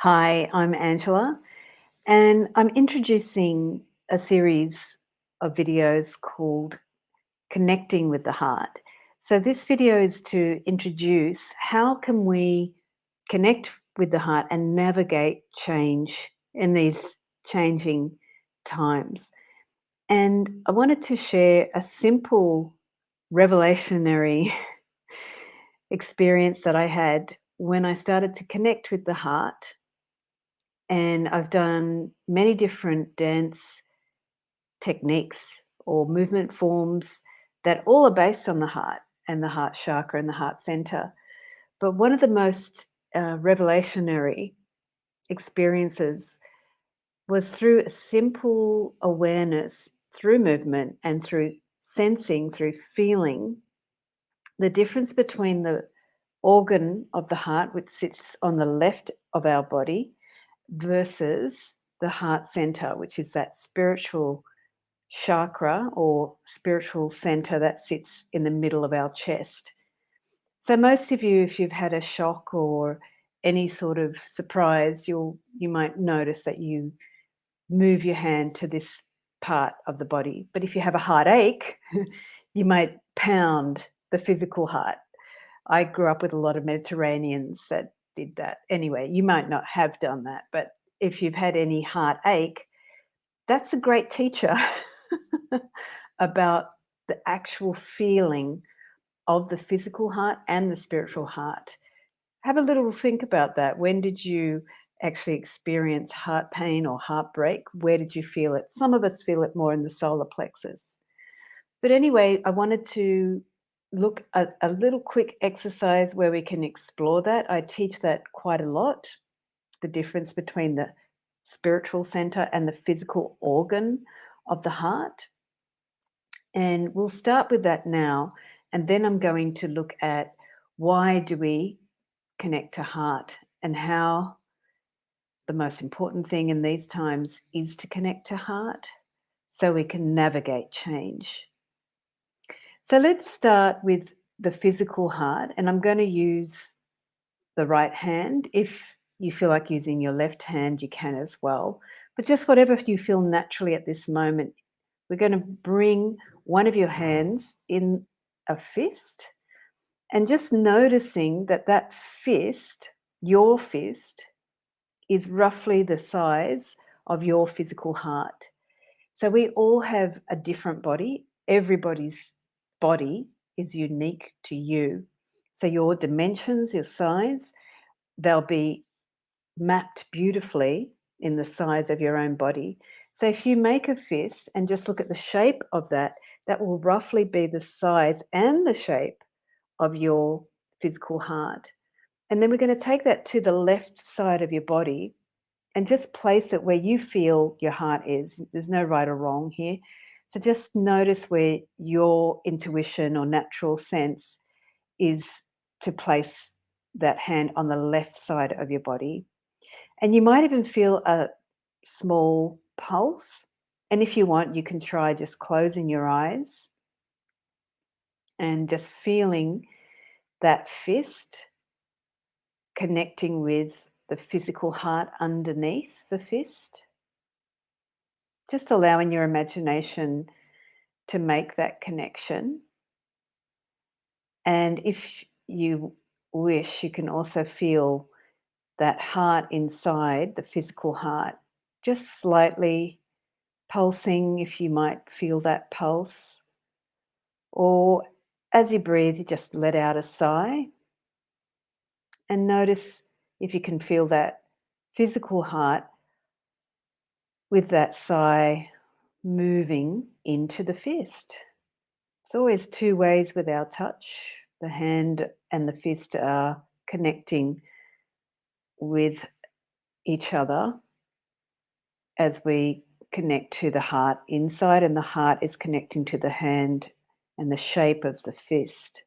Hi, I'm Angela, and I'm introducing a series of videos called Connecting with the Heart. So this video is to introduce how can we connect with the heart and navigate change in these changing times. And I wanted to share a simple revelationary experience that I had when I started to connect with the heart. And I've done many different dance techniques or movement forms that all are based on the heart and the heart chakra and the heart center. But one of the most revelationary experiences was through a simple awareness through movement and through sensing, through feeling the difference between the organ of the heart, which sits on the left of our body, versus the heart center, which is that spiritual chakra or spiritual center that sits in the middle of our chest. So most of you, if you've had a shock or any sort of surprise, you might notice that you move your hand to this part of the body. But if you have a heartache, you might pound the physical heart. I grew up with a lot of Mediterraneans that did that. Anyway, you might not have done that, but if you've had any heartache, that's a great teacher about the actual feeling of the physical heart and the spiritual heart. Have a little think about that. When did you actually experience heart pain or heartbreak? Where did you feel it? Some of us feel it more in the solar plexus. But anyway, I wanted to look at a little quick exercise where we can explore that. I teach that quite a lot, the difference between the spiritual center and the physical organ of the heart. And we'll start with that now. And then I'm going to look at why do we connect to heart and how the most important thing in these times is to connect to heart so we can navigate change. So let's start with the physical heart, and I'm going to use the right hand. If you feel like using your left hand, you can as well. But just whatever you feel naturally at this moment, we're going to bring one of your hands in a fist and just noticing that that fist, your fist, is roughly the size of your physical heart. So we all have a different body. Everybody's body is unique to you. So your dimensions, your size, they'll be mapped beautifully in the size of your own body. So if you make a fist and just look at the shape of that, that will roughly be the size and the shape of your physical heart. And then we're going to take that to the left side of your body and just place it where you feel your heart is. There's no right or wrong here. So just notice where your intuition or natural sense is to place that hand on the left side of your body. And you might even feel a small pulse. And if you want, you can try just closing your eyes and just feeling that fist connecting with the physical heart underneath the fist. Just allowing your imagination to make that connection. And if you wish, you can also feel that heart inside, the physical heart, just slightly pulsing, if you might feel that pulse. Or as you breathe, you just let out a sigh and notice if you can feel that physical heart with that sigh moving into the fist. It's always two ways with our touch. The hand and the fist are connecting with each other as we connect to the heart inside, and the heart is connecting to the hand and the shape of the fist.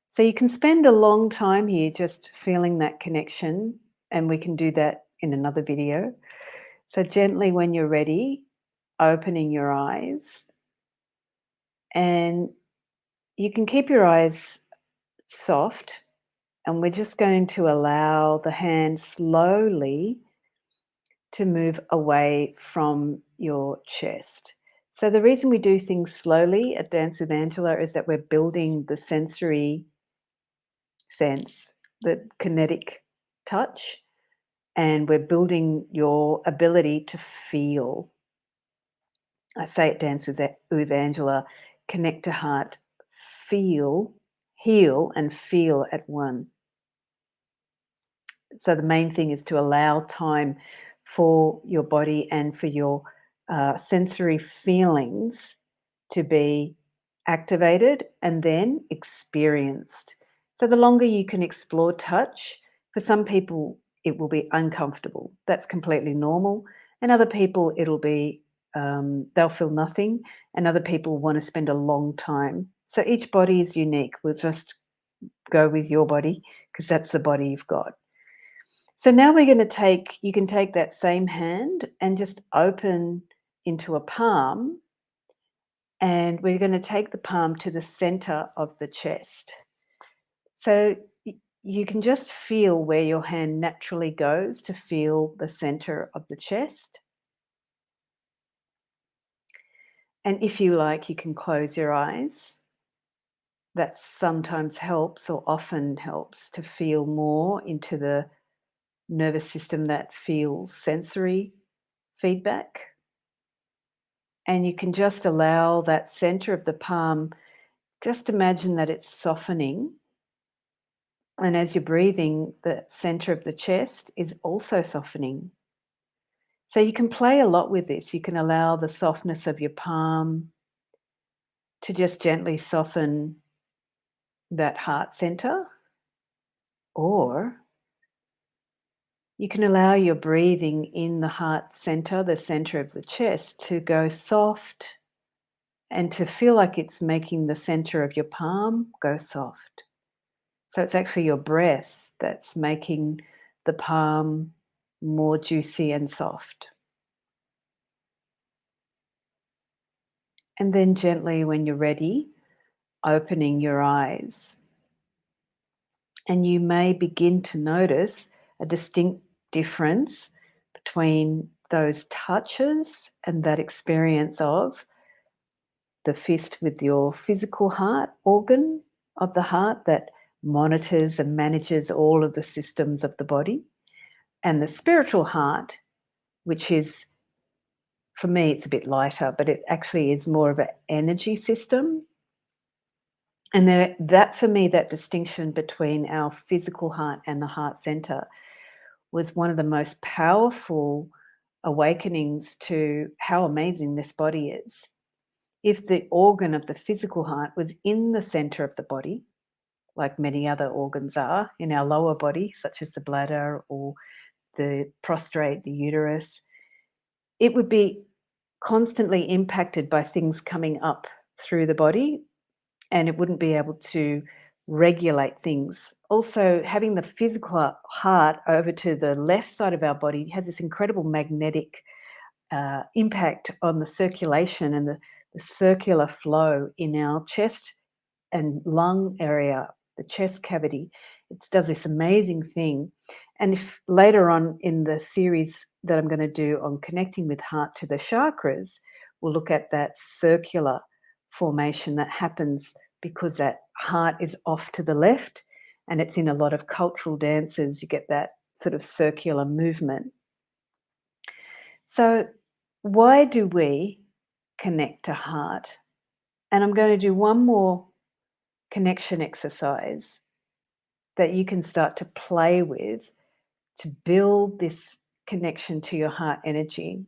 So you can spend a long time here just feeling that connection, and we can do that in another video. So gently, when you're ready, opening your eyes, and you can keep your eyes soft And we're just going to allow the hand slowly to move away from your chest. So the reason we do things slowly at Dance with Angela is that we're building the sensory sense, the kinetic touch, and we're building your ability to feel. I say at Dance with Angela, connect to heart, feel, heal, and feel at one. So the main thing is to allow time for your body and for your sensory feelings to be activated and then experienced. So the longer you can explore touch, for some people it will be uncomfortable. That's completely normal. And other people it'll be they'll feel nothing, and other people want to spend a long time. So each body is unique. We'll just go with your body because that's the body you've got. So now we're going to you can take that same hand and just open into a palm, and we're going to take the palm to the center of the chest. So you can just feel where your hand naturally goes to feel the center of the chest. And if you like, you can close your eyes. That sometimes helps or often helps to feel more into the nervous system that feels sensory feedback. And you can just allow that center of the palm, just imagine that it's softening. And as you're breathing, the center of the chest is also softening. So you can play a lot with this. You can allow the softness of your palm to just gently soften that heart center, or you can allow your breathing in the heart center, the center of the chest, to go soft and to feel like it's making the center of your palm go soft. So it's actually your breath that's making the palm more juicy and soft. And then gently, when you're ready, opening your eyes. And you may begin to notice a distinct difference between those touches and that experience of the fist with your physical heart organ of the heart that monitors and manages all of the systems of the body, and the spiritual heart, which is, for me, it's a bit lighter, but it actually is more of an energy system. And that for me, that distinction between our physical heart and the heart center was one of the most powerful awakenings to how amazing this body is. If the organ of the physical heart was in the center of the body, like many other organs are in our lower body, such as the bladder or the prostate, the uterus, it would be constantly impacted by things coming up through the body, and it wouldn't be able to regulate things. Also, having the physical heart over to the left side of our body has this incredible magnetic impact on the circulation and the circular flow in our chest and lung area, the chest cavity. It does this amazing thing. And if later on in the series that I'm going to do on connecting with heart to the chakras, we'll look at that circular formation that happens because that heart is off to the left, and it's in a lot of cultural dances. You get that sort of circular movement. So, why do we connect to heart? And I'm going to do one more connection exercise that you can start to play with to build this connection to your heart energy.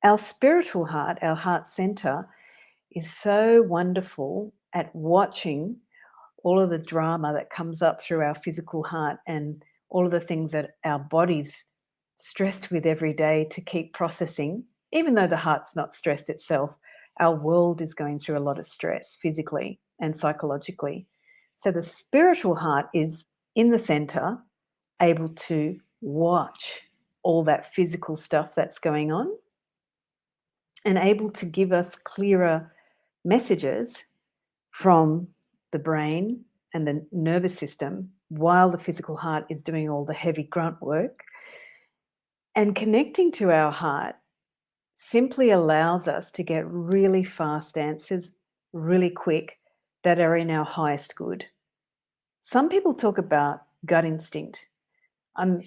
Our spiritual heart, our heart center, is so wonderful at watching all of the drama that comes up through our physical heart and all of the things that our body's stressed with every day to keep processing. Even though the heart's not stressed itself, our world is going through a lot of stress physically and psychologically. So the spiritual heart is in the center, able to watch all that physical stuff that's going on and able to give us clearer messages from the brain and the nervous system while the physical heart is doing all the heavy grunt work. And connecting to our heart simply allows us to get really fast answers really quick that are in our highest good. Some people talk about gut instinct. I'm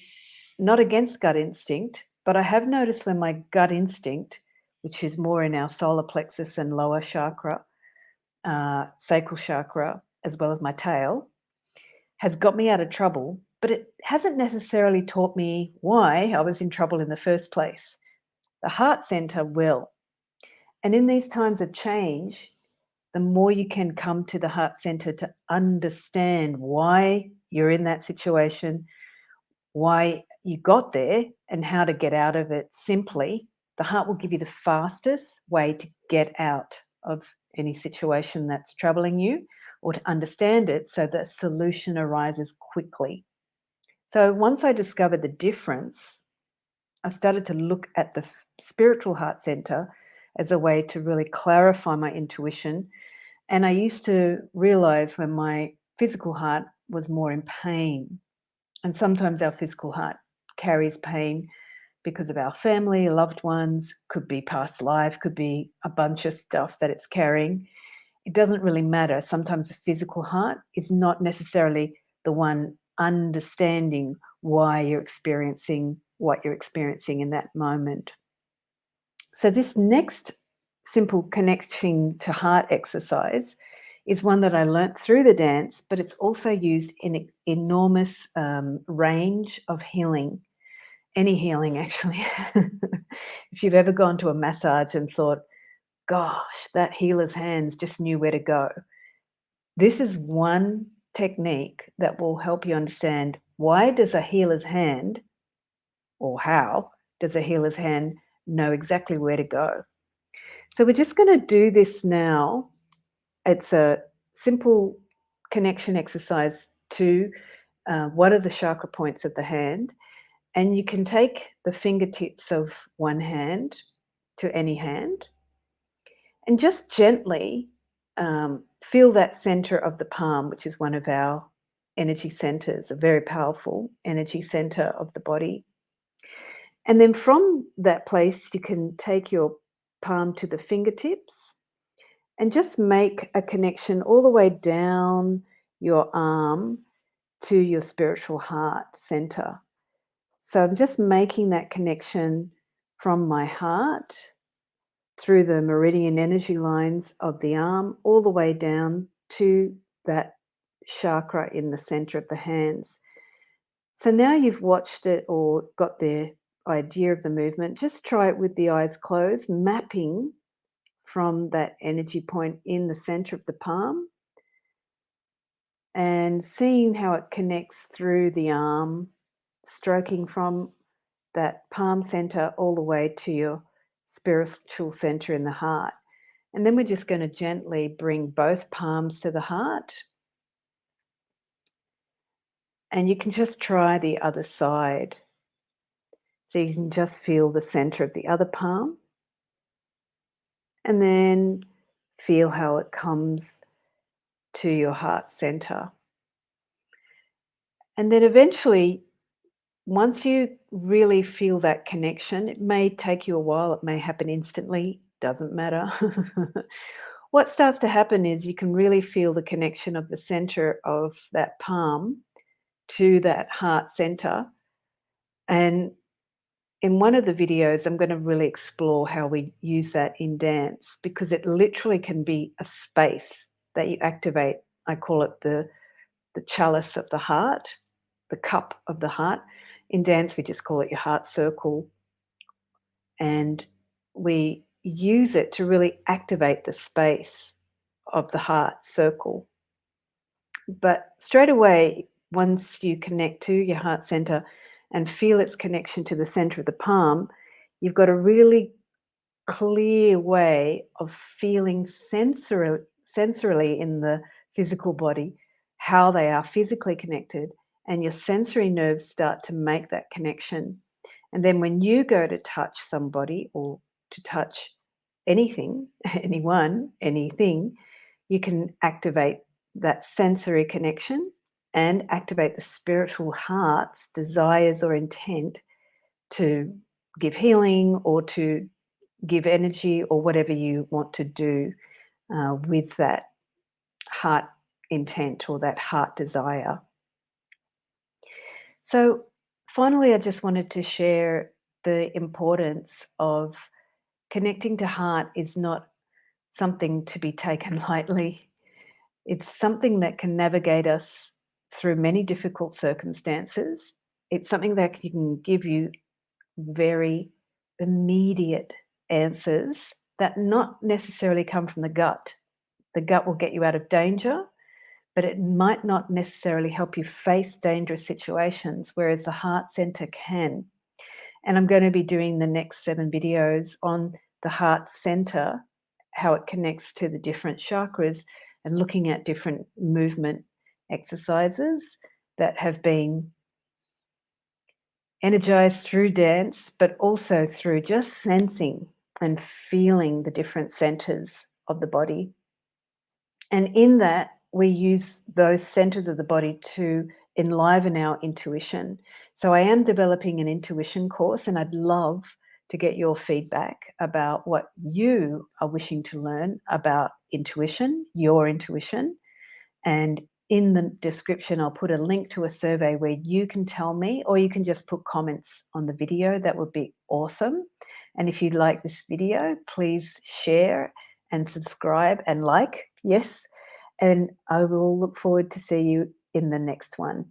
not against gut instinct, but I have noticed when my gut instinct, which is more in our solar plexus and lower chakra, sacral chakra, as well as my tail, has got me out of trouble, but it hasn't necessarily taught me why I was in trouble in the first place. The heart center will. And in these times of change, the more you can come to the heart center to understand why you're in that situation, why you got there, and how to get out of it simply, the heart will give you the fastest way to get out of any situation that's troubling you or to understand it so the solution arises quickly. So once I discovered the difference, I started to look at the spiritual heart center as a way to really clarify my intuition. And I used to realize when my physical heart was more in pain. And sometimes our physical heart carries pain because of our family, loved ones, could be past life, could be a bunch of stuff that it's carrying. It doesn't really matter. Sometimes the physical heart is not necessarily the one understanding why you're experiencing what you're experiencing in that moment. So, this next simple connecting to heart exercise is one that I learnt through the dance, but it's also used in an enormous range of healing. Any healing, actually. If you've ever gone to a massage and thought, gosh, that healer's hands just knew where to go. This is one technique that will help you understand why does a healer's hand, or how does a healer's hand know exactly where to go. So we're just going to do this now. It's a simple connection exercise to one of the chakra points of the hand. And you can take the fingertips of one hand to any hand and just gently feel that center of the palm, which is one of our energy centers, a very powerful energy center of the body. And then from that place, you can take your palm to the fingertips and just make a connection all the way down your arm to your spiritual heart center. So I'm just making that connection from my heart through the meridian energy lines of the arm all the way down to that chakra in the center of the hands. So now you've watched it or got the idea of the movement, just try it with the eyes closed, mapping from that energy point in the center of the palm and seeing how it connects through the arm, stroking from that palm center all the way to your spiritual center in the heart. And then we're just going to gently bring both palms to the heart. And you can just try the other side. So you can just feel the center of the other palm. And then feel how it comes to your heart center. And then eventually, once you really feel that connection, it may take you a while, it may happen instantly, doesn't matter. What starts to happen is you can really feel the connection of the center of that palm to that heart center. And in one of the videos, I'm going to really explore how we use that in dance because it literally can be a space that you activate. I call it the chalice of the heart, the cup of the heart. In dance, we just call it your heart circle. And we use it to really activate the space of the heart circle. But straight away, once you connect to your heart center and feel its connection to the center of the palm, you've got a really clear way of feeling sensorily in the physical body how they are physically connected, and your sensory nerves start to make that connection. And then when you go to touch somebody or to touch anything, anyone, anything, you can activate that sensory connection and activate the spiritual heart's desires or intent to give healing or to give energy or whatever you want to do with that heart intent or that heart desire. So, finally, I just wanted to share the importance of connecting to heart is not something to be taken lightly. It's something that can navigate us through many difficult circumstances. It's something that can give you very immediate answers that not necessarily come from the gut. The gut will get you out of danger, but it might not necessarily help you face dangerous situations, whereas the heart center can. And I'm going to be doing the next 7 videos on the heart center, how it connects to the different chakras, and looking at different movement exercises that have been energized through dance, but also through just sensing and feeling the different centers of the body. And in that, we use those centers of the body to enliven our intuition. So I am developing an intuition course, and I'd love to get your feedback about what you are wishing to learn about intuition, your intuition. And in the description, I'll put a link to a survey where you can tell me, or you can just put comments on the video. That would be awesome. And if you like this video, please share and subscribe and like. Yes. And I will look forward to see you in the next one.